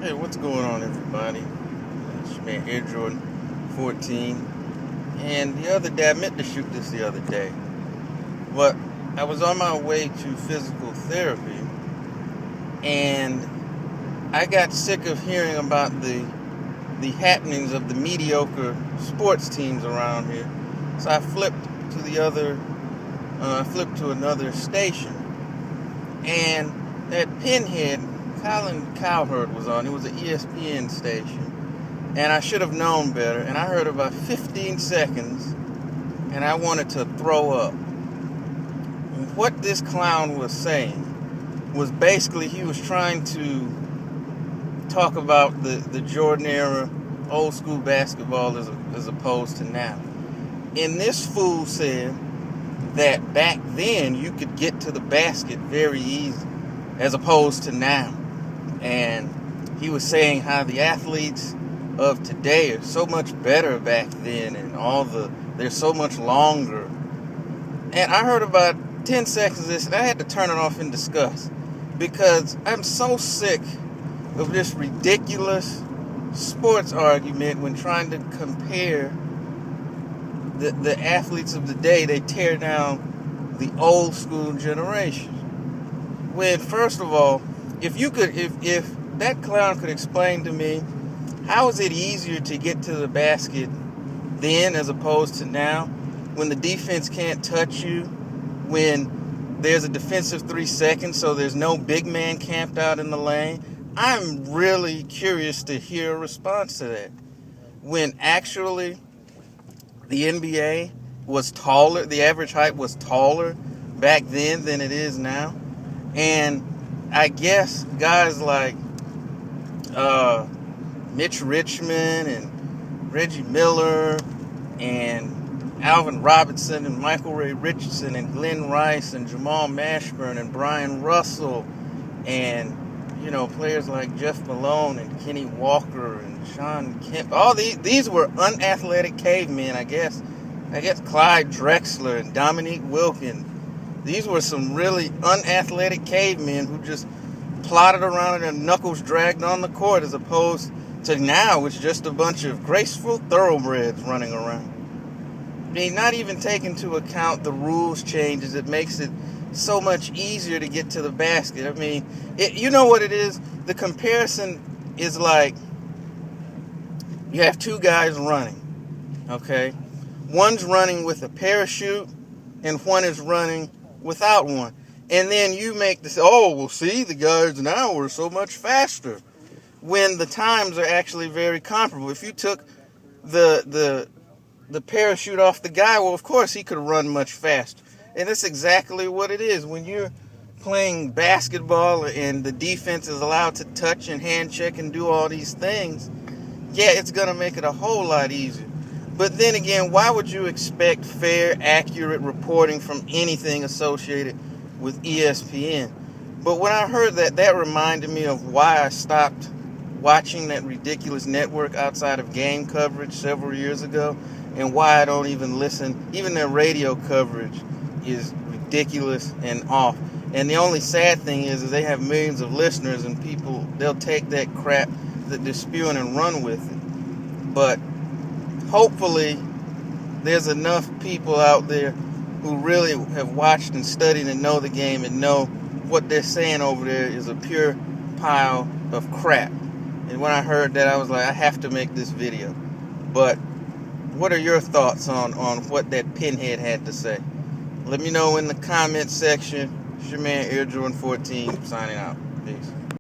Hey, what's going on, everybody? It's your man Air Jordan 14. And the other day, I meant to shoot this the other day, but I was on my way to physical therapy, and I got sick of hearing about the happenings of the mediocre sports teams around here. So I flipped to another station, and that Pinhead, Colin Cowherd was on. It was an ESPN station, and I should have known better. And I heard about 15 seconds, and I wanted to throw up. What this clown was saying was basically he was trying to talk about the Jordan era, old school basketball as opposed to now. And this fool said that back then you could get to the basket very easy as opposed to now. And he was saying how the athletes of today are so much better back then, and they're so much longer. And I heard about 10 seconds of this, and I had to turn it off in disgust, because I'm so sick of this ridiculous sports argument when trying to compare the athletes of the day. They tear down the old school generation. When, first of all, if that clown could explain to me how is it easier to get to the basket then as opposed to now, when the defense can't touch you, when there's a defensive 3 seconds, so there's no big man camped out in the lane. I'm really curious to hear a response to that. When actually the NBA was taller, the average height was taller back then than it is now. And I guess guys like Mitch Richmond and Reggie Miller and Alvin Robinson and Michael Ray Richardson and Glenn Rice and Jamal Mashburn and Brian Russell and, players like Jeff Malone and Kenny Walker and Sean Kemp. All these were unathletic cavemen, I guess. Clyde Drexler and Dominique Wilkins. These were some really unathletic cavemen who just plodded around and their knuckles dragged on the court, as opposed to now it's just a bunch of graceful thoroughbreds running around. I mean, not even taking into account the rules changes, it makes it so much easier to get to the basket. I mean, you know what it is? The comparison is like you have two guys running, okay? One's running with a parachute and one is running without one. And then you make this, see, the guys now are so much faster, when the times are actually very comparable. If you took the parachute off the guy, well, of course he could run much faster. And that's exactly what it is. When you're playing basketball and the defense is allowed to touch and hand check and do all these things, yeah, it's going to make it a whole lot easier. But then again, why would you expect fair, accurate reporting from anything associated with ESPN? But when I heard that reminded me of why I stopped watching that ridiculous network outside of game coverage several years ago, and why I don't even listen. Even their radio coverage is ridiculous and off. And the only sad thing is they have millions of listeners, and people, they'll take that crap that they're spewing and run with it. But hopefully there's enough people out there who really have watched and studied and know the game and know what they're saying over there is a pure pile of crap. And when I heard that, I was like, I have to make this video. But what are your thoughts on what that Pinhead had to say? Let me know in the comment section. It's your man Air Jordan 14 signing out. Peace.